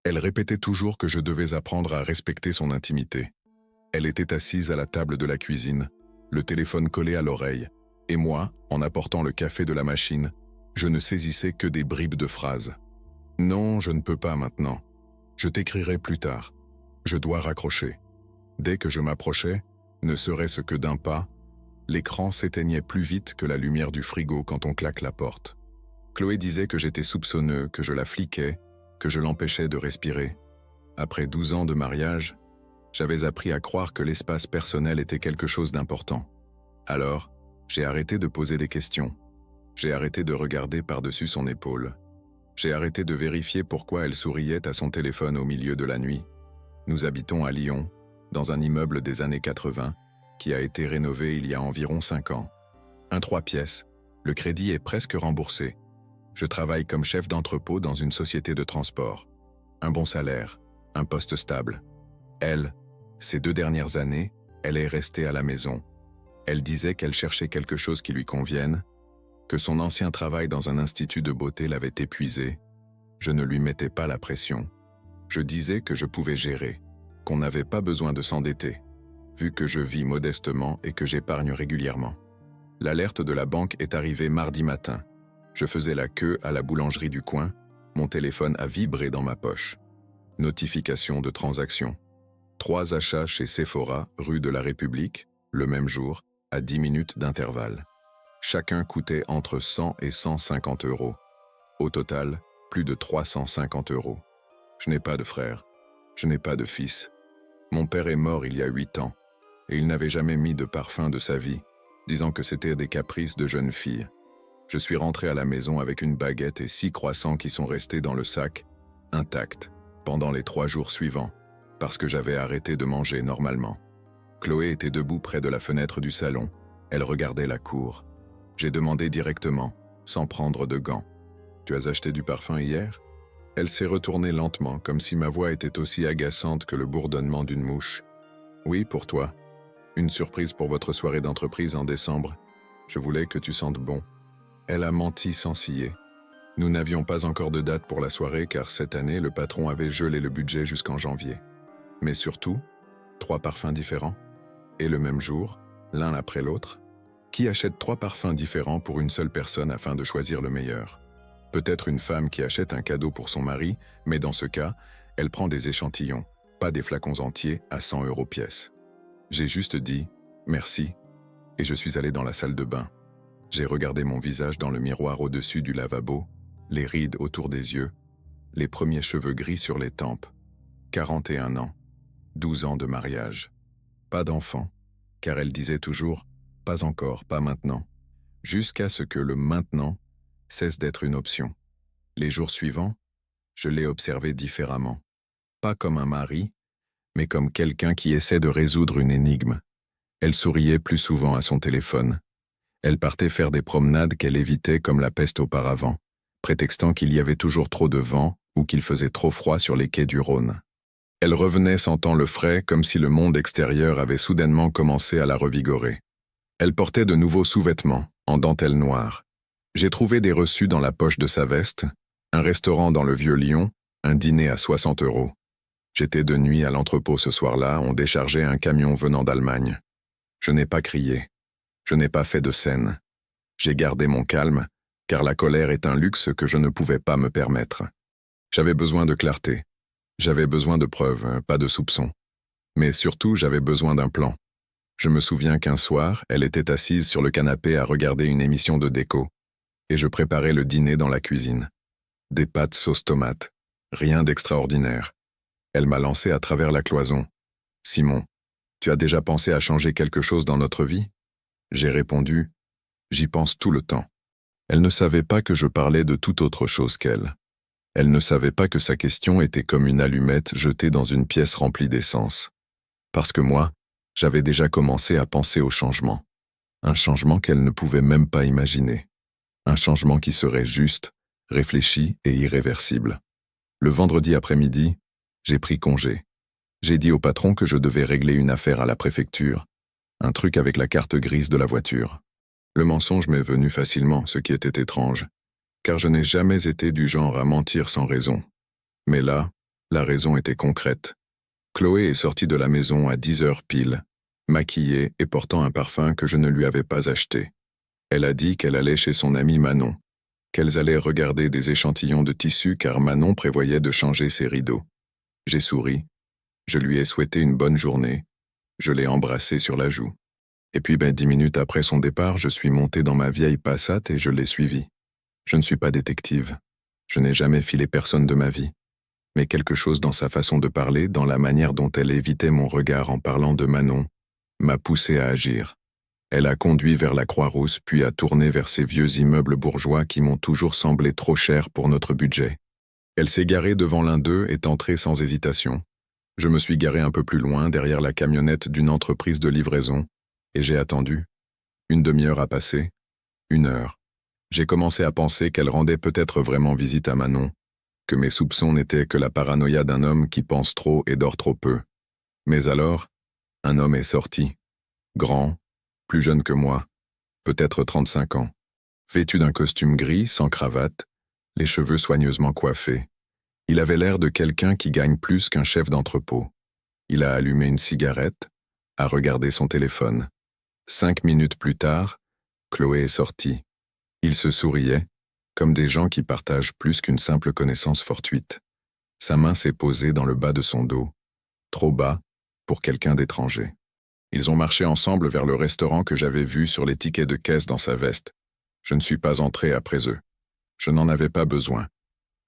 Elle répétait toujours que je devais apprendre à respecter son intimité. Elle était assise à la table de la cuisine, le téléphone collé à l'oreille, et moi, en apportant le café de la machine, je ne saisissais que des bribes de phrases. « Non, je ne peux pas maintenant. Je t'écrirai plus tard. Je dois raccrocher. » Dès que je m'approchais, ne serait-ce que d'un pas, l'écran s'éteignait plus vite que la lumière du frigo quand on claque la porte. Chloé disait que j'étais soupçonneux, que je la fliquais, que je l'empêchais de respirer. Après 12 ans de mariage, j'avais appris à croire que l'espace personnel était quelque chose d'important. Alors, j'ai arrêté de poser des questions. J'ai arrêté de regarder par-dessus son épaule. J'ai arrêté de vérifier pourquoi elle souriait à son téléphone au milieu de la nuit. Nous habitons à Lyon, dans un immeuble des années 80, qui a été rénové il y a environ 5 ans. Un 3 pièces, le crédit est presque remboursé. Je travaille comme chef d'entrepôt dans une société de transport. Un bon salaire, un poste stable. Elle, ces 2 dernières années, elle est restée à la maison. Elle disait qu'elle cherchait quelque chose qui lui convienne, que son ancien travail dans un institut de beauté l'avait épuisée. Je ne lui mettais pas la pression. Je disais que je pouvais gérer, qu'on n'avait pas besoin de s'endetter, vu que je vis modestement et que j'épargne régulièrement. L'alerte de la banque est arrivée mardi matin. Je faisais la queue à la boulangerie du coin, mon téléphone a vibré dans ma poche. Notification de transaction. 3 achats chez Sephora, rue de la République, le même jour, à 10 minutes d'intervalle. Chacun coûtait entre 100 et 150 euros. Au total, plus de 350 euros. Je n'ai pas de frère, je n'ai pas de fils. Mon père est mort il y a 8 ans, et il n'avait jamais mis de parfum de sa vie, disant que c'était des caprices de jeune fille. Je suis rentré à la maison avec une baguette et 6 croissants qui sont restés dans le sac, intacts, pendant les 3 jours suivants, parce que j'avais arrêté de manger normalement. Chloé était debout près de la fenêtre du salon, elle regardait la cour. J'ai demandé directement, sans prendre de gants. « Tu as acheté du parfum hier ?» Elle s'est retournée lentement, comme si ma voix était aussi agaçante que le bourdonnement d'une mouche. « Oui, pour toi. Une surprise pour votre soirée d'entreprise en décembre. Je voulais que tu sentes bon. » Elle a menti sans ciller. Nous n'avions pas encore de date pour la soirée car cette année, le patron avait gelé le budget jusqu'en janvier. Mais surtout, 3 parfums différents. Et le même jour, l'un après l'autre. Qui achète 3 parfums différents pour une seule personne afin de choisir le meilleur? Peut-être une femme qui achète un cadeau pour son mari, mais dans ce cas, elle prend des échantillons, pas des flacons entiers à 100 euros pièce. J'ai juste dit « merci » et je suis allé dans la salle de bain. J'ai regardé mon visage dans le miroir au-dessus du lavabo, les rides autour des yeux, les premiers cheveux gris sur les tempes. 41 ans, 12 ans de mariage. Pas d'enfant, car elle disait toujours « pas encore, pas maintenant », jusqu'à ce que le « maintenant » cesse d'être une option. Les jours suivants, je l'ai observée différemment. Pas comme un mari, mais comme quelqu'un qui essaie de résoudre une énigme. Elle souriait plus souvent à son téléphone. Elle partait faire des promenades qu'elle évitait comme la peste auparavant, prétextant qu'il y avait toujours trop de vent ou qu'il faisait trop froid sur les quais du Rhône. Elle revenait sentant le frais comme si le monde extérieur avait soudainement commencé à la revigorer. Elle portait de nouveaux sous-vêtements, en dentelle noire. J'ai trouvé des reçus dans la poche de sa veste, un restaurant dans le Vieux-Lyon, un dîner à 60 euros. J'étais de nuit à l'entrepôt ce soir-là, on déchargeait un camion venant d'Allemagne. Je n'ai pas crié. Je n'ai pas fait de scène. J'ai gardé mon calme, car la colère est un luxe que je ne pouvais pas me permettre. J'avais besoin de clarté. J'avais besoin de preuves, pas de soupçons. Mais surtout, j'avais besoin d'un plan. Je me souviens qu'un soir, elle était assise sur le canapé à regarder une émission de déco, et je préparais le dîner dans la cuisine. Des pâtes sauce tomate, rien d'extraordinaire. Elle m'a lancé à travers la cloison. « Simon, tu as déjà pensé à changer quelque chose dans notre vie ?» J'ai répondu « J'y pense tout le temps. » Elle ne savait pas que je parlais de toute autre chose qu'elle. Elle ne savait pas que sa question était comme une allumette jetée dans une pièce remplie d'essence. Parce que moi, j'avais déjà commencé à penser au changement. Un changement qu'elle ne pouvait même pas imaginer. Un changement qui serait juste, réfléchi et irréversible. Le vendredi après-midi, j'ai pris congé. J'ai dit au patron que je devais régler une affaire à la préfecture, un truc avec la carte grise de la voiture. Le mensonge m'est venu facilement, ce qui était étrange, car je n'ai jamais été du genre à mentir sans raison. Mais là, La raison était concrète. Chloé est sortie de la maison à 10 heures pile, maquillée et portant un parfum que je ne lui avais pas acheté. Elle a dit qu'elle allait chez son amie Manon, qu'elles allaient regarder des échantillons de tissu car Manon prévoyait de changer ses rideaux. J'ai souri, je lui ai souhaité une bonne journée, je l'ai embrassée sur la joue. Et puis 10 minutes après son départ, je suis monté dans ma vieille Passat et je l'ai suivie. Je ne suis pas détective, je n'ai jamais filé personne de ma vie. Mais quelque chose dans sa façon de parler, dans la manière dont elle évitait mon regard en parlant de Manon, m'a poussé à agir. Elle a conduit vers la Croix-Rousse puis a tourné vers ces vieux immeubles bourgeois qui m'ont toujours semblé trop chers pour notre budget. Elle s'est garée devant l'un d'eux et est entrée sans hésitation. Je me suis garé un peu plus loin, derrière la camionnette d'une entreprise de livraison, et j'ai attendu. Une demi-heure a passé, 1 heure. J'ai commencé à penser qu'elle rendait peut-être vraiment visite à Manon, que mes soupçons n'étaient que la paranoïa d'un homme qui pense trop et dort trop peu. Mais alors, un homme est sorti. Grand, plus jeune que moi, peut-être 35 ans. Vêtu d'un costume gris, sans cravate, les cheveux soigneusement coiffés. Il avait l'air de quelqu'un qui gagne plus qu'un chef d'entrepôt. Il a allumé une cigarette, a regardé son téléphone. 5 minutes plus tard, Chloé est sortie. Il se souriait, comme des gens qui partagent plus qu'une simple connaissance fortuite. Sa main s'est posée dans le bas de son dos, trop bas pour quelqu'un d'étranger. Ils ont marché ensemble vers le restaurant que j'avais vu sur les tickets de caisse dans sa veste. Je ne suis pas entré après eux. Je n'en avais pas besoin.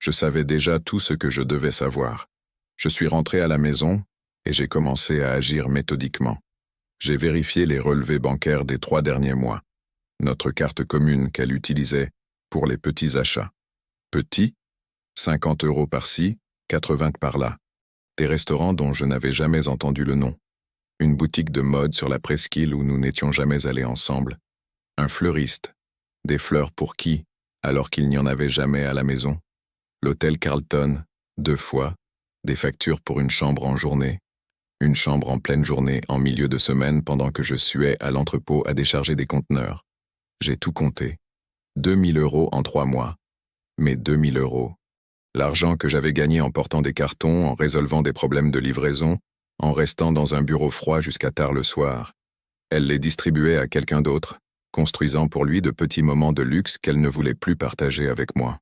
Je savais déjà tout ce que je devais savoir. Je suis rentré à la maison et j'ai commencé à agir méthodiquement. J'ai vérifié les relevés bancaires des 3 derniers mois. Notre carte commune qu'elle utilisait pour les petits achats. Petits, 50 € par-ci, 80 par-là. Des restaurants dont je n'avais jamais entendu le nom. Une boutique de mode sur la presqu'île où nous n'étions jamais allés ensemble. Un fleuriste. Des fleurs pour qui, alors qu'il n'y en avait jamais à la maison. L'hôtel Carlton, 2 fois. Des factures pour une chambre en journée. Une chambre en pleine journée en milieu de semaine pendant que je suais à l'entrepôt à décharger des conteneurs. J'ai tout compté. 2000 € en 3 mois. Mais 2000 €. L'argent que j'avais gagné en portant des cartons, en résolvant des problèmes de livraison, en restant dans un bureau froid jusqu'à tard le soir. Elle les distribuait à quelqu'un d'autre, construisant pour lui de petits moments de luxe qu'elle ne voulait plus partager avec moi.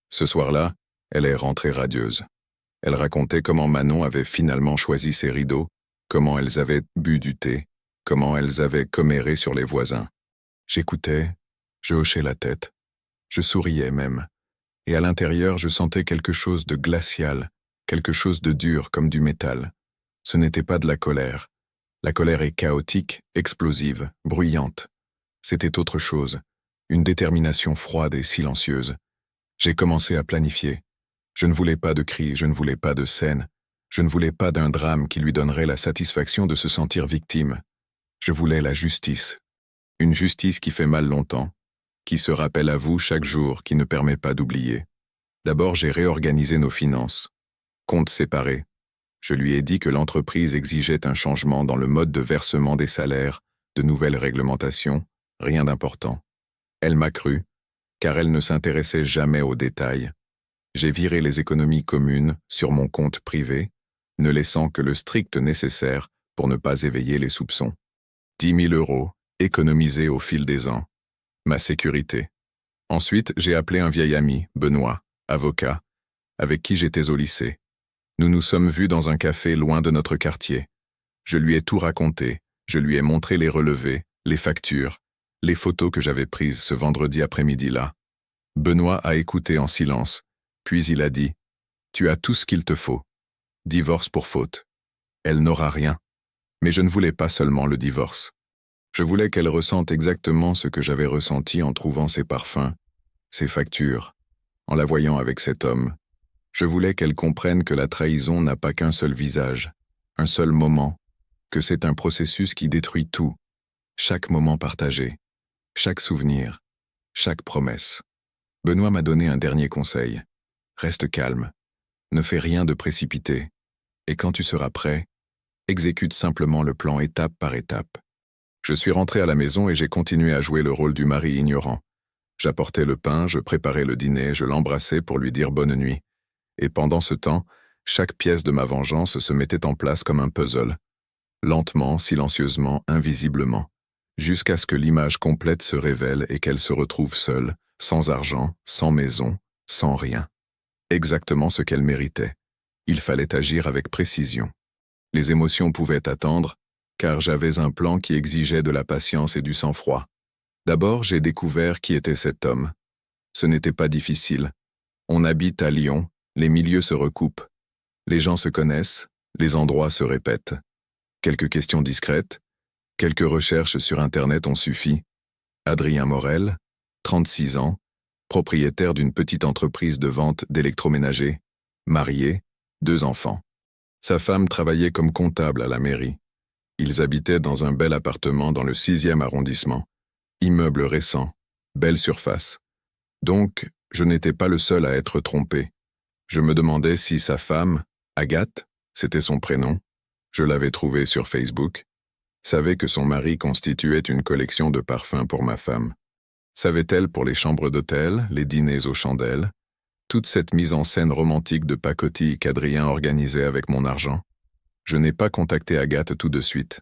Ce soir-là, elle est rentrée radieuse. Elle racontait comment Manon avait finalement choisi ses rideaux, comment elles avaient bu du thé, comment elles avaient comméré sur les voisins. J'écoutais, je hochais la tête, je souriais même, et à l'intérieur je sentais quelque chose de glacial, quelque chose de dur comme du métal. Ce n'était pas de la colère. La colère est chaotique, explosive, bruyante. C'était autre chose, une détermination froide et silencieuse. J'ai commencé à planifier. Je ne voulais pas de cris, je ne voulais pas de scène, je ne voulais pas d'un drame qui lui donnerait la satisfaction de se sentir victime. Je voulais la justice. Une justice qui fait mal longtemps, qui se rappelle à vous chaque jour, qui ne permet pas d'oublier. D'abord, j'ai réorganisé nos finances. Comptes séparés. Je lui ai dit que l'entreprise exigeait un changement dans le mode de versement des salaires, de nouvelles réglementations, rien d'important. Elle m'a cru, car elle ne s'intéressait jamais aux détails. J'ai viré les économies communes sur mon compte privé, ne laissant que le strict nécessaire pour ne pas éveiller les soupçons. 10 000 € économisés au fil des ans. Ma sécurité. Ensuite, j'ai appelé un vieil ami, Benoît, avocat, avec qui j'étais au lycée. Nous nous sommes vus dans un café loin de notre quartier. Je lui ai tout raconté, je lui ai montré les relevés, les factures, les photos que j'avais prises ce vendredi après-midi-là. Benoît a écouté en silence, puis il a dit « Tu as tout ce qu'il te faut. Divorce pour faute. Elle n'aura rien. » Mais je ne voulais pas seulement le divorce. Je voulais qu'elle ressente exactement ce que j'avais ressenti en trouvant ses parfums, ses factures, en la voyant avec cet homme. Je voulais qu'elle comprenne que la trahison n'a pas qu'un seul visage, un seul moment, que c'est un processus qui détruit tout, chaque moment partagé, chaque souvenir, chaque promesse. Benoît m'a donné un dernier conseil. Reste calme, ne fais rien de précipité, et quand tu seras prêt, exécute simplement le plan étape par étape. Je suis rentré à la maison et j'ai continué à jouer le rôle du mari ignorant. J'apportais le pain, je préparais le dîner, je l'embrassais pour lui dire bonne nuit. Et pendant ce temps, chaque pièce de ma vengeance se mettait en place comme un puzzle, lentement, silencieusement, invisiblement, jusqu'à ce que l'image complète se révèle et qu'elle se retrouve seule, sans argent, sans maison, sans rien. Exactement ce qu'elle méritait. Il fallait agir avec précision. Les émotions pouvaient attendre, car j'avais un plan qui exigeait de la patience et du sang-froid. D'abord, j'ai découvert qui était cet homme. Ce n'était pas difficile. On habite à Lyon, les milieux se recoupent. Les gens se connaissent, les endroits se répètent. Quelques questions discrètes, quelques recherches sur Internet ont suffi. Adrien Morel, 36 ans, propriétaire d'une petite entreprise de vente d'électroménager, marié, 2 enfants. Sa femme travaillait comme comptable à la mairie. Ils habitaient dans un bel appartement dans le 6e arrondissement. Immeuble récent, belle surface. Donc, je n'étais pas le seul à être trompé. Je me demandais si sa femme, Agathe, c'était son prénom, je l'avais trouvée sur Facebook, savait que son mari constituait une collection de parfums pour ma femme. Savait-elle pour les chambres d'hôtel, les dîners aux chandelles, toute cette mise en scène romantique de pacotille qu'Adrien organisait avec mon argent? Je n'ai pas contacté Agathe tout de suite.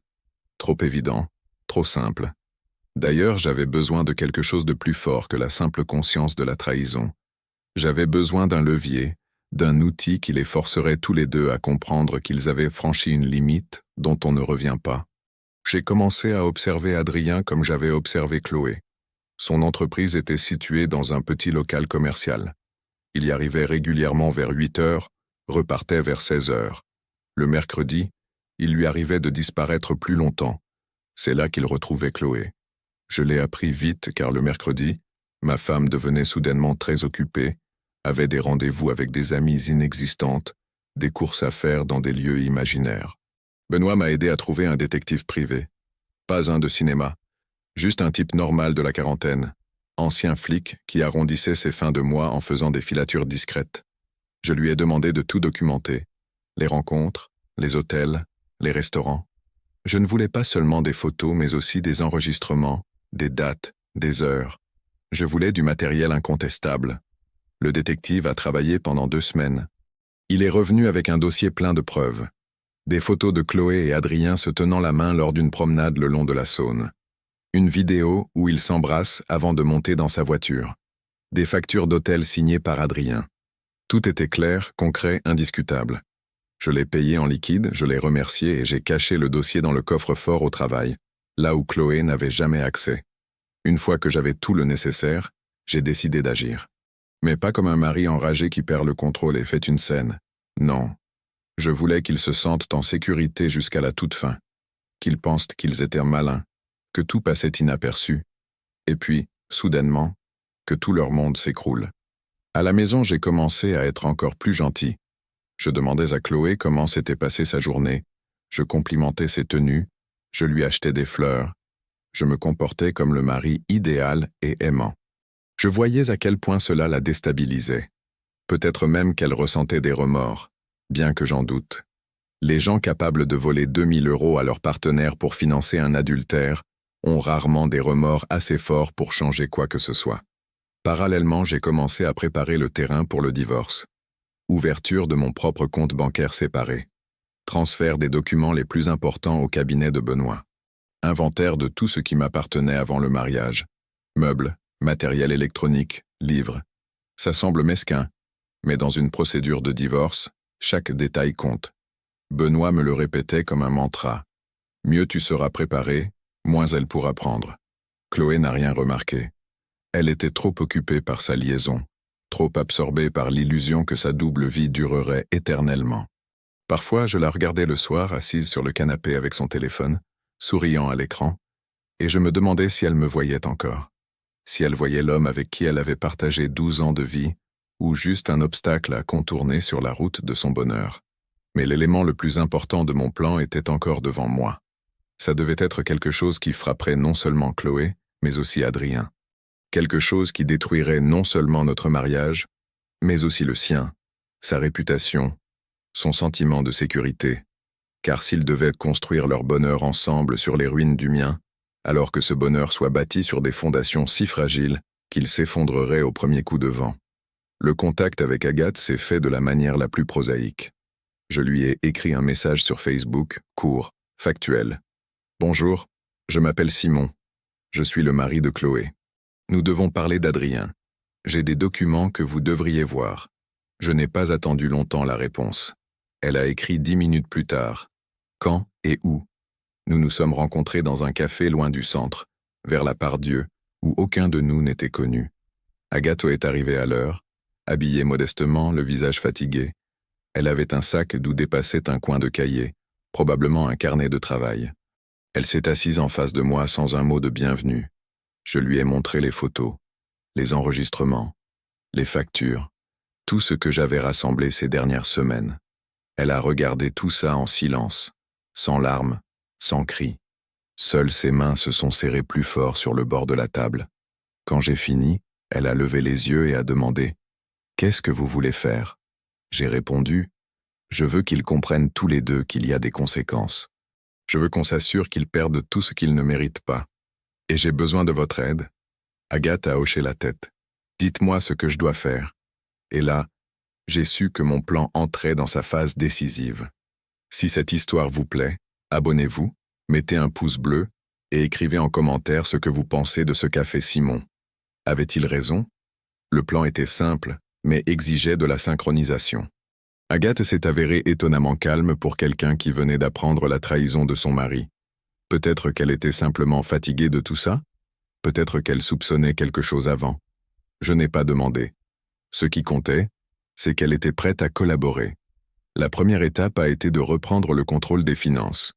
Trop évident, trop simple. D'ailleurs, j'avais besoin de quelque chose de plus fort que la simple conscience de la trahison. J'avais besoin d'un levier, d'un outil qui les forcerait tous les deux à comprendre qu'ils avaient franchi une limite dont on ne revient pas. J'ai commencé à observer Adrien comme j'avais observé Chloé. Son entreprise était située dans un petit local commercial. Il y arrivait régulièrement vers 8 heures, repartait vers 16 heures. Le mercredi, il lui arrivait de disparaître plus longtemps. C'est là qu'il retrouvait Chloé. Je l'ai appris vite car le mercredi, ma femme devenait soudainement très occupée, avait des rendez-vous avec des amies inexistantes, des courses à faire dans des lieux imaginaires. Benoît m'a aidé à trouver un détective privé. Pas un de cinéma, juste un type normal de la quarantaine, ancien flic qui arrondissait ses fins de mois en faisant des filatures discrètes. Je lui ai demandé de tout documenter, les rencontres, les hôtels, les restaurants. Je ne voulais pas seulement des photos mais aussi des enregistrements, des dates, des heures. Je voulais du matériel incontestable. Le détective a travaillé pendant 2 semaines. Il est revenu avec un dossier plein de preuves. Des photos de Chloé et Adrien se tenant la main lors d'une promenade le long de la Saône. Une vidéo où ils s'embrassent avant de monter dans sa voiture. Des factures d'hôtel signées par Adrien. Tout était clair, concret, indiscutable. Je l'ai payé en liquide, je l'ai remercié et j'ai caché le dossier dans le coffre-fort au travail, là où Chloé n'avait jamais accès. Une fois que j'avais tout le nécessaire, j'ai décidé d'agir. Mais pas comme un mari enragé qui perd le contrôle et fait une scène. Non. Je voulais qu'ils se sentent en sécurité jusqu'à la toute fin, qu'ils pensent qu'ils étaient malins, que tout passait inaperçu, et puis, soudainement, que tout leur monde s'écroule. À la maison, j'ai commencé à être encore plus gentil. Je demandais à Chloé comment s'était passée sa journée, je complimentais ses tenues, je lui achetais des fleurs, je me comportais comme le mari idéal et aimant. Je voyais à quel point cela la déstabilisait. Peut-être même qu'elle ressentait des remords, bien que j'en doute. Les gens capables de voler 2000 € à leur partenaire pour financer un adultère ont rarement des remords assez forts pour changer quoi que ce soit. Parallèlement, j'ai commencé à préparer le terrain pour le divorce. Ouverture de mon propre compte bancaire séparé. Transfert des documents les plus importants au cabinet de Benoît. Inventaire de tout ce qui m'appartenait avant le mariage. Meubles, matériel électronique, livres. Ça semble mesquin, mais dans une procédure de divorce, chaque détail compte. Benoît me le répétait comme un mantra. Mieux tu seras préparé, moins elle pourra prendre. Chloé n'a rien remarqué. Elle était trop occupée par sa liaison, trop absorbée par l'illusion que sa double vie durerait éternellement. Parfois, je la regardais le soir assise sur le canapé avec son téléphone, souriant à l'écran, et je me demandais si elle me voyait encore. Si elle voyait l'homme avec qui elle avait partagé 12 ans de vie, ou juste un obstacle à contourner sur la route de son bonheur. Mais l'élément le plus important de mon plan était encore devant moi. Ça devait être quelque chose qui frapperait non seulement Chloé, mais aussi Adrien. Quelque chose qui détruirait non seulement notre mariage, mais aussi le sien, sa réputation, son sentiment de sécurité. Car s'ils devaient construire leur bonheur ensemble sur les ruines du mien, alors que ce bonheur soit bâti sur des fondations si fragiles qu'il s'effondrerait au premier coup de vent. Le contact avec Agathe s'est fait de la manière la plus prosaïque. Je lui ai écrit un message sur Facebook, court, factuel. Bonjour, je m'appelle Simon. Je suis le mari de Chloé. Nous devons parler d'Adrien. J'ai des documents que vous devriez voir. Je n'ai pas attendu longtemps la réponse. Elle a écrit 10 minutes plus tard. Quand et où? Nous nous sommes rencontrés dans un café loin du centre, vers la Part-Dieu, où aucun de nous n'était connu. Agathe est arrivée à l'heure, habillée modestement, le visage fatigué. Elle avait un sac d'où dépassait un coin de cahier, probablement un carnet de travail. Elle s'est assise en face de moi sans un mot de bienvenue. Je lui ai montré les photos, les enregistrements, les factures, tout ce que j'avais rassemblé ces dernières semaines. Elle a regardé tout ça en silence, sans larmes, sans cris. Seules ses mains se sont serrées plus fort sur le bord de la table. Quand j'ai fini, elle a levé les yeux et a demandé « Qu'est-ce que vous voulez faire ?» J'ai répondu « Je veux qu'ils comprennent tous les deux qu'il y a des conséquences. Je veux qu'on s'assure qu'ils perdent tout ce qu'ils ne méritent pas. Et j'ai besoin de votre aide. » Agathe a hoché la tête. « Dites-moi ce que je dois faire. » Et là, j'ai su que mon plan entrait dans sa phase décisive. Si cette histoire vous plaît, abonnez-vous, mettez un pouce bleu et écrivez en commentaire ce que vous pensez de ce qu'a fait Simon. Avait-il raison? Le plan était simple, mais exigeait de la synchronisation. Agathe s'est avérée étonnamment calme pour quelqu'un qui venait d'apprendre la trahison de son mari. Peut-être qu'elle était simplement fatiguée de tout ça? Peut-être qu'elle soupçonnait quelque chose avant. Je n'ai pas demandé. Ce qui comptait, c'est qu'elle était prête à collaborer. La première étape a été de reprendre le contrôle des finances.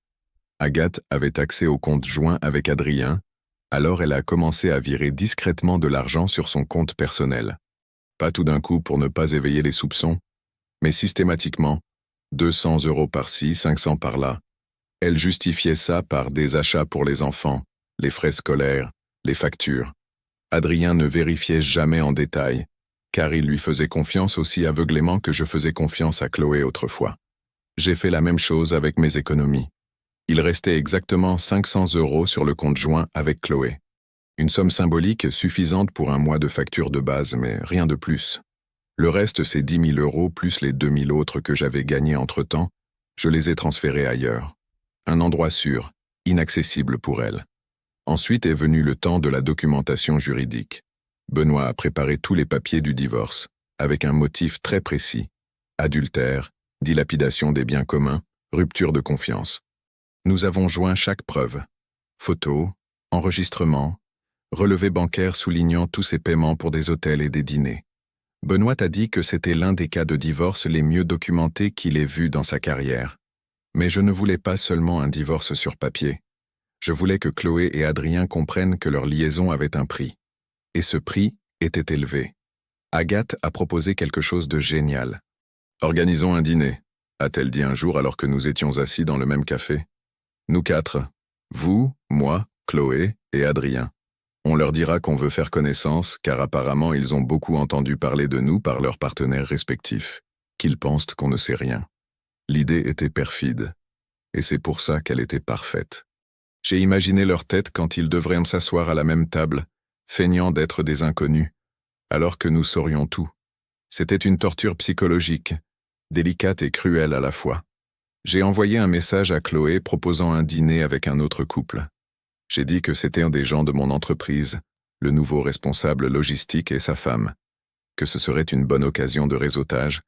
Agathe avait accès au compte joint avec Adrien, alors elle a commencé à virer discrètement de l'argent sur son compte personnel. Pas tout d'un coup pour ne pas éveiller les soupçons, mais systématiquement, 200 € par-ci, 500 par-là. Elle justifiait ça par des achats pour les enfants, les frais scolaires, les factures. Adrien ne vérifiait jamais en détail, car il lui faisait confiance aussi aveuglément que je faisais confiance à Chloé autrefois. J'ai fait la même chose avec mes économies. Il restait exactement 500 € sur le compte joint avec Chloé. Une somme symbolique suffisante pour un mois de facture de base, mais rien de plus. Le reste, c'est 10 000 € plus les 2 000 autres que j'avais gagnés entre-temps, je les ai transférés ailleurs. Un endroit sûr, inaccessible pour elle. Ensuite est venu le temps de la documentation juridique. Benoît a préparé tous les papiers du divorce, avec un motif très précis. Adultère, dilapidation des biens communs, rupture de confiance. Nous avons joint chaque preuve. Photos, enregistrements, relevés bancaires soulignant tous ces paiements pour des hôtels et des dîners. Benoît a dit que c'était l'un des cas de divorce les mieux documentés qu'il ait vus dans sa carrière. Mais je ne voulais pas seulement un divorce sur papier. Je voulais que Chloé et Adrien comprennent que leur liaison avait un prix. Et ce prix était élevé. Agathe a proposé quelque chose de génial. « Organisons un dîner », a-t-elle dit un jour alors que nous étions assis dans le même café. Nous quatre, vous, moi, Chloé et Adrien. On leur dira qu'on veut faire connaissance, car apparemment ils ont beaucoup entendu parler de nous par leurs partenaires respectifs, qu'ils pensent qu'on ne sait rien. L'idée était perfide, et c'est pour ça qu'elle était parfaite. J'ai imaginé leur tête quand ils devraient s'asseoir à la même table, feignant d'être des inconnus, alors que nous saurions tout. C'était une torture psychologique, délicate et cruelle à la fois. J'ai envoyé un message à Chloé proposant un dîner avec un autre couple. J'ai dit que c'était un des gens de mon entreprise, le nouveau responsable logistique et sa femme, que ce serait une bonne occasion de réseautage,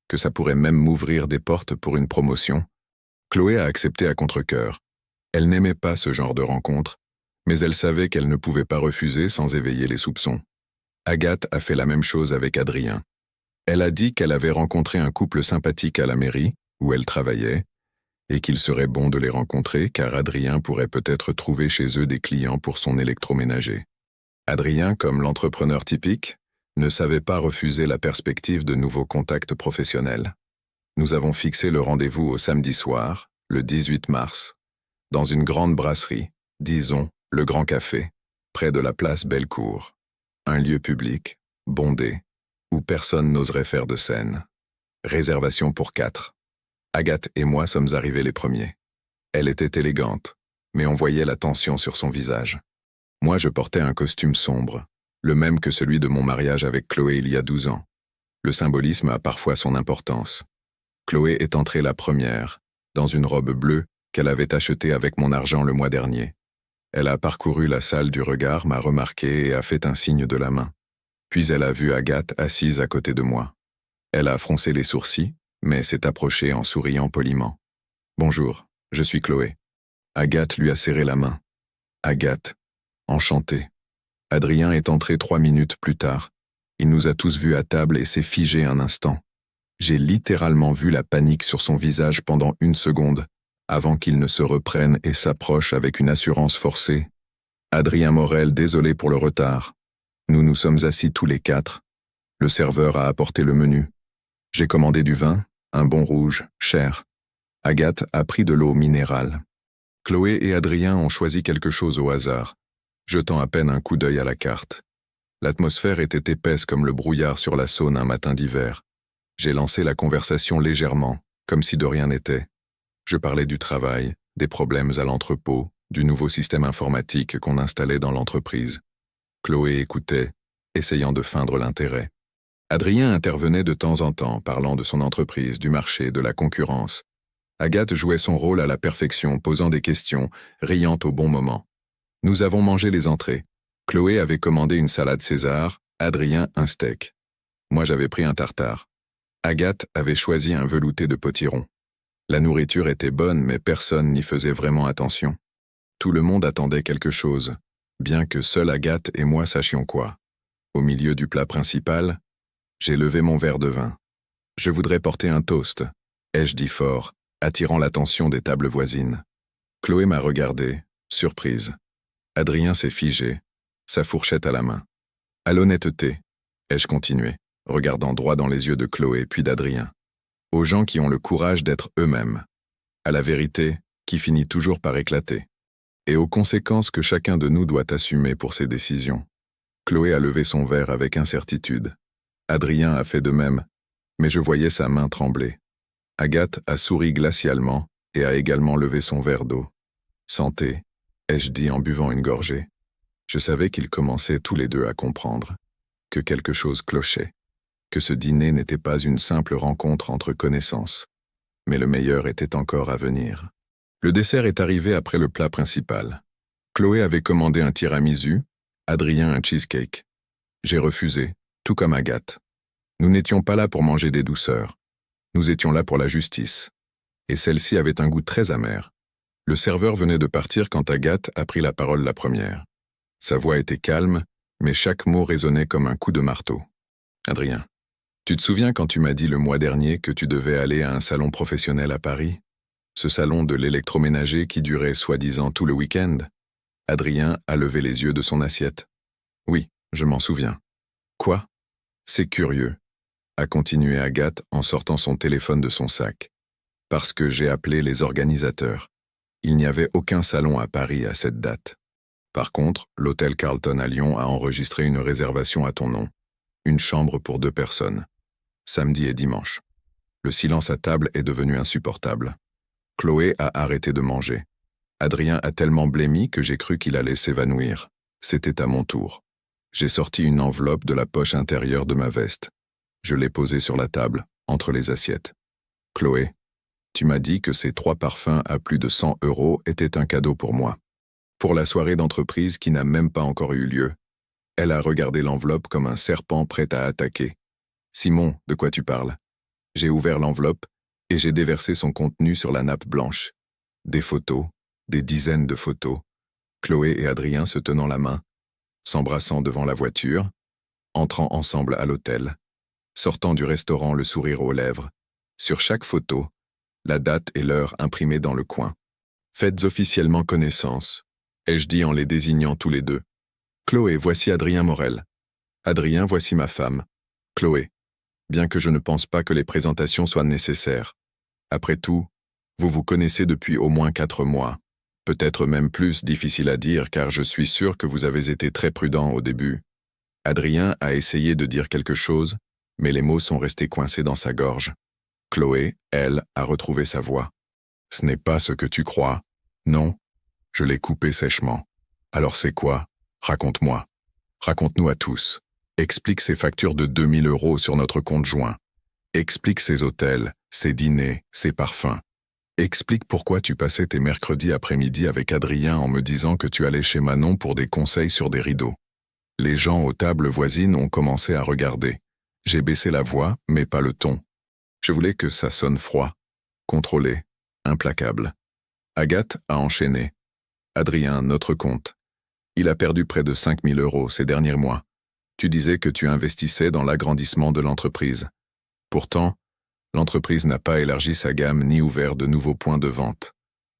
que ça pourrait même m'ouvrir des portes pour une promotion. Chloé a accepté à contre-cœur. Elle n'aimait pas ce genre de rencontre, mais elle savait qu'elle ne pouvait pas refuser sans éveiller les soupçons. Agathe a fait la même chose avec Adrien. Elle a dit qu'elle avait rencontré un couple sympathique à la mairie, où elle travaillait, et qu'il serait bon de les rencontrer car Adrien pourrait peut-être trouver chez eux des clients pour son électroménager. Adrien, comme l'entrepreneur typique, ne savait pas refuser la perspective de nouveaux contacts professionnels. Nous avons fixé le rendez-vous au samedi soir, le 18 mars, dans une grande brasserie, disons le Grand Café, près de la place Bellecour. Un lieu public, bondé, où personne n'oserait faire de scène. Réservation pour 4. Agathe et moi sommes arrivés les premiers. Elle était élégante, mais on voyait la tension sur son visage. Moi je portais un costume sombre, le même que celui de mon mariage avec Chloé il y a 12 ans. Le symbolisme a parfois son importance. Chloé est entrée la première, dans une robe bleue qu'elle avait achetée avec mon argent le mois dernier. Elle a parcouru la salle du regard, m'a remarqué et a fait un signe de la main. Puis elle a vu Agathe assise à côté de moi. Elle a froncé les sourcils, mais s'est approchée en souriant poliment. « Bonjour, je suis Chloé. » Agathe lui a serré la main. « Agathe, enchantée. » Adrien est entré 3 minutes plus tard. Il nous a tous vus à table et s'est figé un instant. J'ai littéralement vu la panique sur son visage pendant 1 seconde, avant qu'il ne se reprenne et s'approche avec une assurance forcée. « Adrien Morel, désolé pour le retard. Nous nous sommes assis tous les 4. Le serveur a apporté le menu. J'ai commandé du vin, un bon rouge, cher. Agathe a pris de l'eau minérale. Chloé et Adrien ont choisi quelque chose au hasard, jetant à peine un coup d'œil à la carte. L'atmosphère était épaisse comme le brouillard sur la Saône un matin d'hiver. J'ai lancé la conversation légèrement, comme si de rien n'était. Je parlais du travail, des problèmes à l'entrepôt, du nouveau système informatique qu'on installait dans l'entreprise. Chloé écoutait, essayant de feindre l'intérêt. Adrien intervenait de temps en temps, parlant de son entreprise, du marché, de la concurrence. Agathe jouait son rôle à la perfection, posant des questions, riant au bon moment. Nous avons mangé les entrées. Chloé avait commandé une salade César, Adrien un steak. Moi j'avais pris un tartare. Agathe avait choisi un velouté de potiron. La nourriture était bonne, mais personne n'y faisait vraiment attention. Tout le monde attendait quelque chose, bien que seule Agathe et moi sachions quoi. Au milieu du plat principal, j'ai levé mon verre de vin. Je voudrais porter un toast, ai-je dit fort, attirant l'attention des tables voisines. Chloé m'a regardé, surprise. Adrien s'est figé, sa fourchette à la main. À l'honnêteté, ai-je continué, regardant droit dans les yeux de Chloé puis d'Adrien. Aux gens qui ont le courage d'être eux-mêmes. À la vérité, qui finit toujours par éclater. Et aux conséquences que chacun de nous doit assumer pour ses décisions. Chloé a levé son verre avec incertitude. Adrien a fait de même, mais je voyais sa main trembler. Agathe a souri glacialement et a également levé son verre d'eau. « Santé », ai-je dit en buvant une gorgée. Je savais qu'ils commençaient tous les deux à comprendre que quelque chose clochait, que ce dîner n'était pas une simple rencontre entre connaissances, mais le meilleur était encore à venir. Le dessert est arrivé après le plat principal. Chloé avait commandé un tiramisu, Adrien un cheesecake. J'ai refusé, tout comme Agathe. Nous n'étions pas là pour manger des douceurs. Nous étions là pour la justice. Et celle-ci avait un goût très amer. Le serveur venait de partir quand Agathe a pris la parole la première. Sa voix était calme, mais chaque mot résonnait comme un coup de marteau. « Adrien, tu te souviens quand tu m'as dit le mois dernier que tu devais aller à un salon professionnel à Paris? Ce salon de l'électroménager qui durait soi-disant tout le week-end ?» Adrien a levé les yeux de son assiette. « Oui, je m'en souviens. »« Quoi? C'est curieux, » a continué Agathe en sortant son téléphone de son sac. « Parce que j'ai appelé les organisateurs. Il n'y avait aucun salon à Paris à cette date. Par contre, l'hôtel Carlton à Lyon a enregistré une réservation à ton nom. Une chambre pour 2 personnes. Samedi et dimanche. » Le silence à table est devenu insupportable. Chloé a arrêté de manger. Adrien a tellement blêmi que j'ai cru qu'il allait s'évanouir. C'était à mon tour. J'ai sorti une enveloppe de la poche intérieure de ma veste. Je l'ai posée sur la table, entre les assiettes. « Chloé, tu m'as dit que ces 3 parfums à plus de 100 € étaient un cadeau pour moi. Pour la soirée d'entreprise qui n'a même pas encore eu lieu. » Elle a regardé l'enveloppe comme un serpent prêt à attaquer. « Simon, de quoi tu parles ?» J'ai ouvert l'enveloppe et j'ai déversé son contenu sur la nappe blanche. Des photos, des dizaines de photos. Chloé et Adrien se tenant la main, s'embrassant devant la voiture, entrant ensemble à l'hôtel, sortant du restaurant le sourire aux lèvres. Sur chaque photo, la date et l'heure imprimées dans le coin. « Faites officiellement connaissance », ai-je dit en les désignant tous les deux. « Chloé, voici Adrien Morel. Adrien, voici ma femme. Chloé. Bien que je ne pense pas que les présentations soient nécessaires. Après tout, vous vous connaissez depuis au moins 4 mois. Peut-être même plus, difficile à dire, car je suis sûr que vous avez été très prudent au début. » Adrien a essayé de dire quelque chose, mais les mots sont restés coincés dans sa gorge. Chloé, elle, a retrouvé sa voix. « Ce n'est pas ce que tu crois. Non. » Je l'ai coupé sèchement. « Alors c'est quoi? Raconte-moi. Raconte-nous à tous. Explique ces factures de 2000 € sur notre compte joint. Explique ces hôtels, ses dîners, ses parfums. Explique pourquoi tu passais tes mercredis après-midi avec Adrien en me disant que tu allais chez Manon pour des conseils sur des rideaux. Les gens aux tables voisines ont commencé à regarder. J'ai baissé la voix, mais pas le ton. Je voulais que ça sonne froid, contrôlé, implacable. Agathe a enchaîné. Adrien, notre compte. Il a perdu près de 5 000 € ces derniers mois. Tu disais que tu investissais dans l'agrandissement de l'entreprise. Pourtant, l'entreprise n'a pas élargi sa gamme ni ouvert de nouveaux points de vente.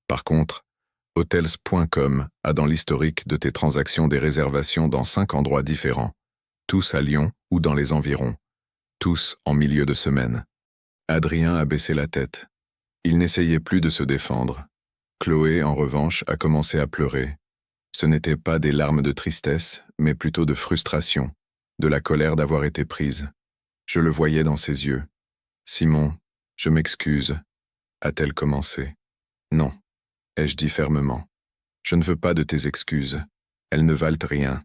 Par contre, Hotels.com a dans l'historique de tes transactions des réservations dans 5 endroits différents, tous à Lyon ou dans les environs, tous en milieu de semaine. Adrien a baissé la tête. Il n'essayait plus de se défendre. Chloé, en revanche, a commencé à pleurer. Ce n'étaient pas des larmes de tristesse, mais plutôt de frustration, de la colère d'avoir été prise. Je le voyais dans ses yeux. « Simon, je m'excuse », a-t-elle commencé. « Non », ai-je dit fermement. « Je ne veux pas de tes excuses. Elles ne valent rien.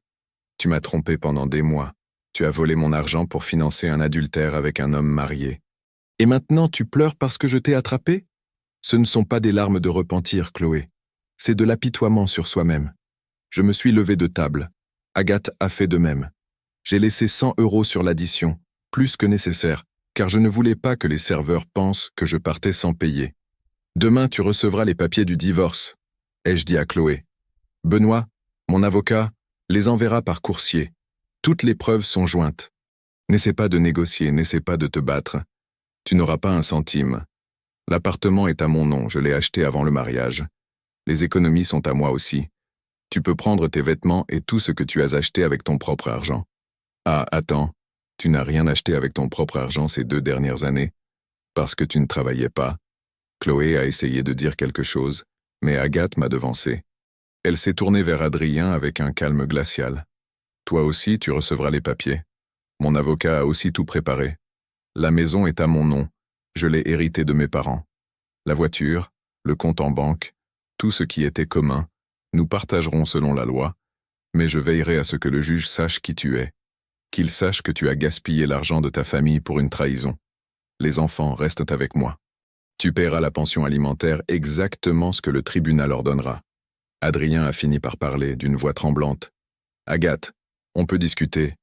Tu m'as trompé pendant des mois. Tu as volé mon argent pour financer un adultère avec un homme marié. Et maintenant tu pleures parce que je t'ai attrapé ? Ce ne sont pas des larmes de repentir, Chloé. C'est de l'apitoiement sur soi-même. Je me suis levé de table. Agathe a fait de même. J'ai laissé 100 € sur l'addition, plus que nécessaire, car je ne voulais pas que les serveurs pensent que je partais sans payer. Demain, tu recevras les papiers du divorce, ai-je dit à Chloé. Benoît, mon avocat, les enverra par coursier. Toutes les preuves sont jointes. N'essaie pas de négocier, n'essaie pas de te battre. Tu n'auras pas un centime. L'appartement est à mon nom, je l'ai acheté avant le mariage. Les économies sont à moi aussi. Tu peux prendre tes vêtements et tout ce que tu as acheté avec ton propre argent. Ah, attends, tu n'as rien acheté avec ton propre argent ces 2 dernières années, parce que tu ne travaillais pas. Chloé a essayé de dire quelque chose, mais Agathe m'a devancé. Elle s'est tournée vers Adrien avec un calme glacial. Toi aussi, tu recevras les papiers. Mon avocat a aussi tout préparé. La maison est à mon nom. Je l'ai héritée de mes parents. La voiture, le compte en banque, tout ce qui était commun, nous partagerons selon la loi, mais je veillerai à ce que le juge sache qui tu es, qu'il sache que tu as gaspillé l'argent de ta famille pour une trahison. Les enfants restent avec moi. Tu paieras la pension alimentaire exactement ce que le tribunal ordonnera. Adrien a fini par parler d'une voix tremblante. Agathe, on peut discuter.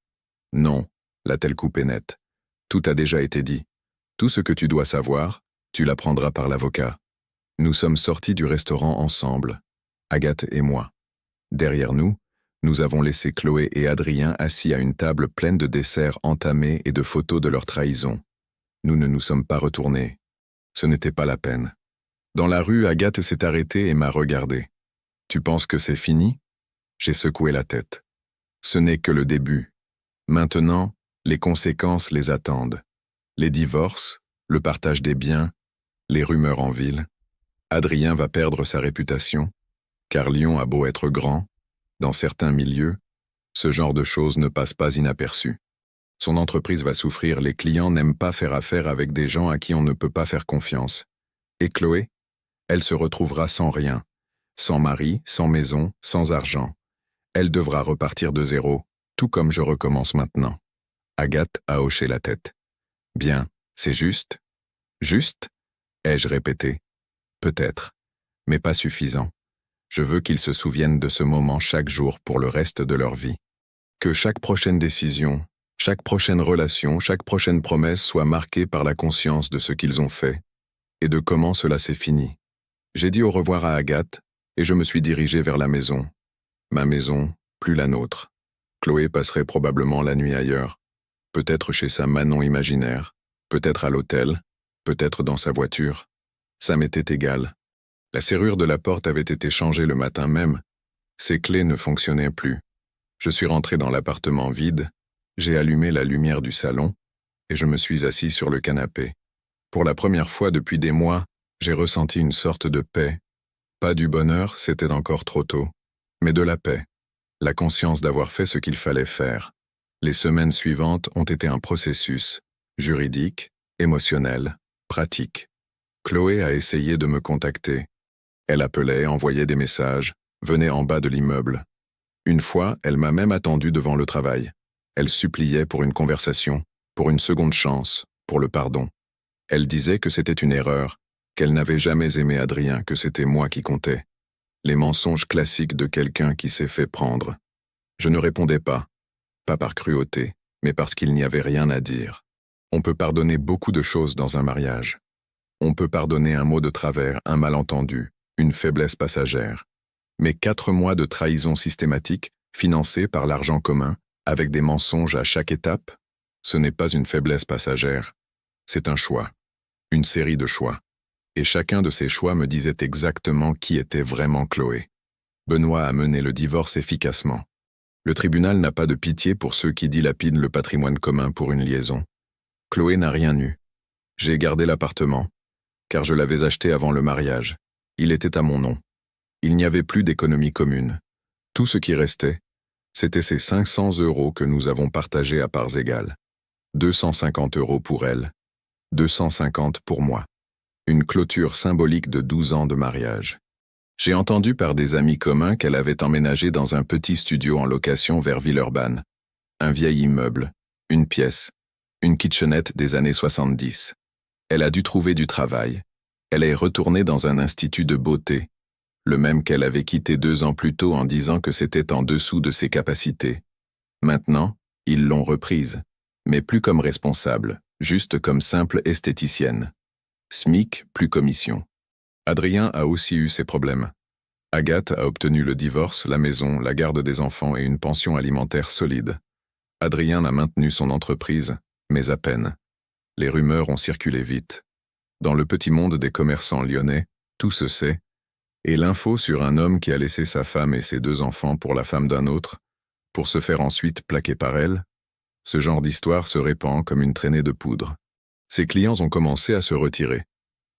Non, l'a-t-elle coupé net. Tout a déjà été dit. Tout ce que tu dois savoir, tu l'apprendras par l'avocat. Nous sommes sortis du restaurant ensemble, Agathe et moi. Derrière nous, nous avons laissé Chloé et Adrien assis à une table pleine de desserts entamés et de photos de leur trahison. Nous ne nous sommes pas retournés. Ce n'était pas la peine. Dans la rue, Agathe s'est arrêtée et m'a regardé. « Tu penses que c'est fini ?» J'ai secoué la tête. Ce n'est que le début. Maintenant, les conséquences les attendent. Les divorces, le partage des biens, les rumeurs en ville. Adrien va perdre sa réputation, car Lyon a beau être grand, dans certains milieux, ce genre de choses ne passe pas inaperçu. Son entreprise va souffrir, les clients n'aiment pas faire affaire avec des gens à qui on ne peut pas faire confiance. Et Chloé, elle se retrouvera sans rien, sans mari, sans maison, sans argent. Elle devra repartir de zéro, tout comme je recommence maintenant. Agathe a hoché la tête. Bien, c'est juste. Juste, ai-je répété. Peut-être, mais pas suffisant. Je veux qu'ils se souviennent de ce moment chaque jour pour le reste de leur vie. Que chaque prochaine décision, chaque prochaine relation, chaque prochaine promesse soit marquée par la conscience de ce qu'ils ont fait et de comment cela s'est fini. J'ai dit au revoir à Agathe et je me suis dirigé vers la maison. Ma maison, plus la nôtre. Chloé passerait probablement la nuit ailleurs. Peut-être chez sa Manon imaginaire, peut-être à l'hôtel, peut-être dans sa voiture. Ça m'était égal. La serrure de la porte avait été changée le matin même. Ses clés ne fonctionnaient plus. Je suis rentré dans l'appartement vide, j'ai allumé la lumière du salon et je me suis assis sur le canapé. Pour la première fois depuis des mois, j'ai ressenti une sorte de paix. Pas du bonheur, c'était encore trop tôt, mais de la paix. La conscience d'avoir fait ce qu'il fallait faire. Les semaines suivantes ont été un processus, juridique, émotionnel, pratique. Chloé a essayé de me contacter. Elle appelait, envoyait des messages, venait en bas de l'immeuble. Une fois, elle m'a même attendu devant le travail. Elle suppliait pour une conversation, pour une seconde chance, pour le pardon. Elle disait que c'était une erreur, qu'elle n'avait jamais aimé Adrien, que c'était moi qui comptais. Les mensonges classiques de quelqu'un qui s'est fait prendre. Je ne répondais pas par cruauté, mais parce qu'il n'y avait rien à dire. On peut pardonner beaucoup de choses dans un mariage. On peut pardonner un mot de travers, un malentendu, une faiblesse passagère. Mais 4 mois de trahison systématique, financée par l'argent commun, avec des mensonges à chaque étape, ce n'est pas une faiblesse passagère. C'est un choix. Une série de choix. Et chacun de ces choix me disait exactement qui était vraiment Chloé. Benoît a mené le divorce efficacement. Le tribunal n'a pas de pitié pour ceux qui dilapident le patrimoine commun pour une liaison. Chloé n'a rien eu. J'ai gardé l'appartement, car je l'avais acheté avant le mariage. Il était à mon nom. Il n'y avait plus d'économie commune. Tout ce qui restait, c'était ces 500 € que nous avons partagés à parts égales. 250 € pour elle, 250 pour moi. Une clôture symbolique de 12 ans de mariage. J'ai entendu par des amis communs qu'elle avait emménagé dans un petit studio en location vers Villeurbanne. Un vieil immeuble, une pièce, une kitchenette des années 70. Elle a dû trouver du travail. Elle est retournée dans un institut de beauté, le même qu'elle avait quitté 2 ans plus tôt en disant que c'était en dessous de ses capacités. Maintenant, ils l'ont reprise, mais plus comme responsable, juste comme simple esthéticienne. SMIC plus commission. Adrien a aussi eu ses problèmes. Agathe a obtenu le divorce, la maison, la garde des enfants et une pension alimentaire solide. Adrien a maintenu son entreprise, mais à peine. Les rumeurs ont circulé vite. Dans le petit monde des commerçants lyonnais, tout se sait, et l'info sur un homme qui a laissé sa femme et ses 2 enfants pour la femme d'un autre, pour se faire ensuite plaquer par elle, ce genre d'histoire se répand comme une traînée de poudre. Ses clients ont commencé à se retirer.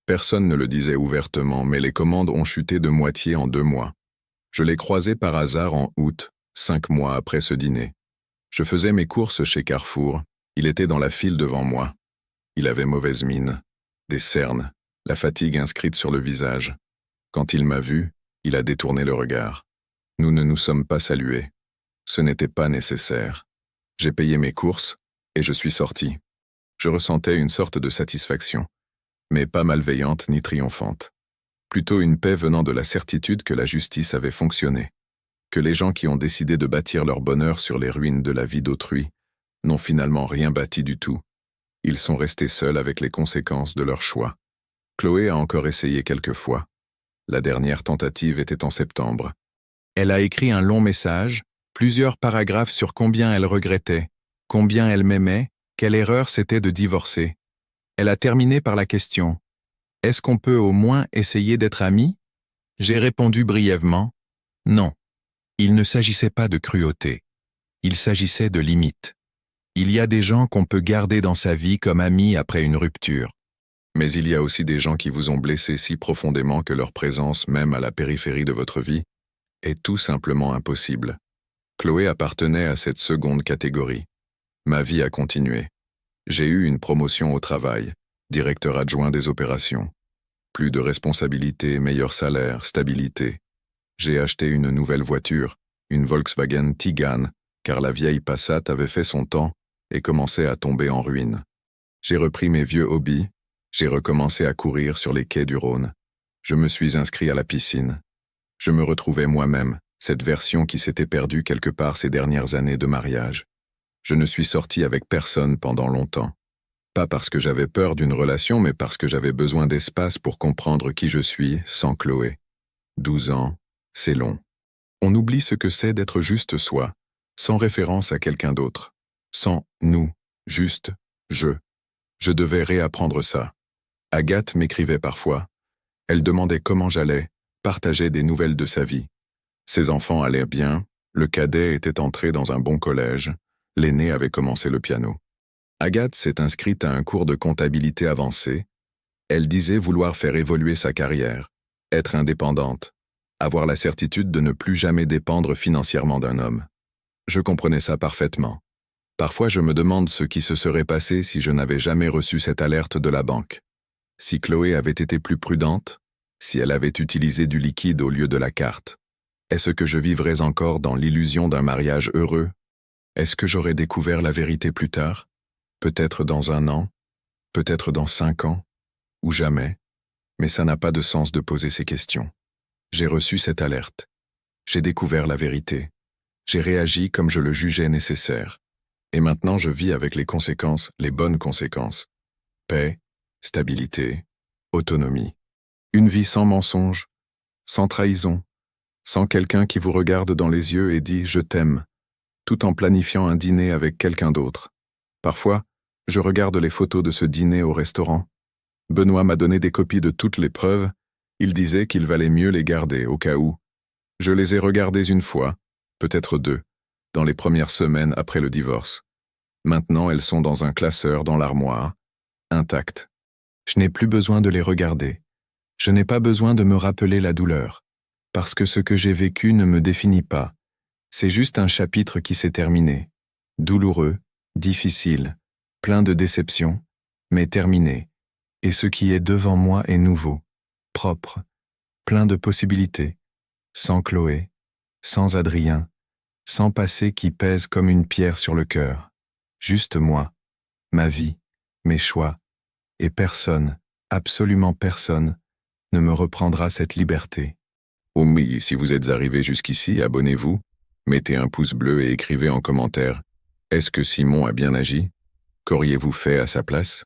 Personne ne le disait ouvertement, mais les commandes ont chuté de moitié en 2 mois. Je l'ai croisé par hasard en août, 5 mois après ce dîner. Je faisais mes courses chez Carrefour, il était dans la file devant moi. Il avait mauvaise mine, des cernes, la fatigue inscrite sur le visage. Quand il m'a vu, il a détourné le regard. Nous ne nous sommes pas salués. Ce n'était pas nécessaire. J'ai payé mes courses, et je suis sorti. Je ressentais une sorte de satisfaction, mais pas malveillante ni triomphante. Plutôt une paix venant de la certitude que la justice avait fonctionné, que les gens qui ont décidé de bâtir leur bonheur sur les ruines de la vie d'autrui n'ont finalement rien bâti du tout. Ils sont restés seuls avec les conséquences de leur choix. Chloé a encore essayé quelques fois. La dernière tentative était en septembre. Elle a écrit un long message, plusieurs paragraphes sur combien elle regrettait, combien elle m'aimait, quelle erreur c'était de divorcer. Elle a terminé par la question « Est-ce qu'on peut au moins essayer d'être amis ?» J'ai répondu brièvement « Non. Il ne s'agissait pas de cruauté. Il s'agissait de limites. Il y a des gens qu'on peut garder dans sa vie comme amis après une rupture. Mais il y a aussi des gens qui vous ont blessé si profondément que leur présence, même à la périphérie de votre vie, est tout simplement impossible. » Chloé appartenait à cette seconde catégorie. Ma vie a continué. J'ai eu une promotion au travail, directeur adjoint des opérations. Plus de responsabilités, meilleur salaire, stabilité. J'ai acheté une nouvelle voiture, une Volkswagen Tiguan, car la vieille Passat avait fait son temps et commençait à tomber en ruine. J'ai repris mes vieux hobbies, j'ai recommencé à courir sur les quais du Rhône. Je me suis inscrit à la piscine. Je me retrouvais moi-même, cette version qui s'était perdue quelque part ces dernières années de mariage. Je ne suis sorti avec personne pendant longtemps. Pas parce que j'avais peur d'une relation, mais parce que j'avais besoin d'espace pour comprendre qui je suis sans Chloé. 12 ans, c'est long. On oublie ce que c'est d'être juste soi, sans référence à quelqu'un d'autre. Sans nous, juste je. Je devais réapprendre ça. Agathe m'écrivait parfois. Elle demandait comment j'allais, partageait des nouvelles de sa vie. Ses enfants allaient bien, le cadet était entré dans un bon collège, l'aîné avait commencé le piano. Agathe s'est inscrite à un cours de comptabilité avancée. Elle disait vouloir faire évoluer sa carrière, être indépendante, avoir la certitude de ne plus jamais dépendre financièrement d'un homme. Je comprenais ça parfaitement. Parfois je me demande ce qui se serait passé si je n'avais jamais reçu cette alerte de la banque. Si Chloé avait été plus prudente, si elle avait utilisé du liquide au lieu de la carte. Est-ce que je vivrais encore dans l'illusion d'un mariage heureux? Est-ce que j'aurais découvert la vérité plus tard? Peut-être dans 1 an? peut-être dans 5 ans, ou jamais, mais ça n'a pas de sens de poser ces questions. J'ai reçu cette alerte. J'ai découvert la vérité. J'ai réagi comme je le jugeais nécessaire. Et maintenant je vis avec les conséquences, les bonnes conséquences. Paix, stabilité, autonomie. Une vie sans mensonge, sans trahison, sans quelqu'un qui vous regarde dans les yeux et dit « je t'aime », tout en planifiant un dîner avec quelqu'un d'autre. Parfois, je regarde les photos de ce dîner au restaurant. Benoît m'a donné des copies de toutes les preuves. Il disait qu'il valait mieux les garder au cas où. Je les ai regardées une fois, peut-être 2, dans les premières semaines après le divorce. Maintenant, elles sont dans un classeur dans l'armoire, intactes. Je n'ai plus besoin de les regarder. Je n'ai pas besoin de me rappeler la douleur, parce que ce que j'ai vécu ne me définit pas. C'est juste un chapitre qui s'est terminé. Douloureux, difficile, plein de déceptions, mais terminé. Et ce qui est devant moi est nouveau, propre, plein de possibilités, sans Chloé, sans Adrien, sans passé qui pèse comme une pierre sur le cœur. Juste moi, ma vie, mes choix, et personne, absolument personne, ne me reprendra cette liberté. Oh oui, si vous êtes arrivé jusqu'ici, abonnez-vous, mettez un pouce bleu et écrivez en commentaire « Est-ce que Simon a bien agi ? Qu'auriez-vous fait à sa place ?»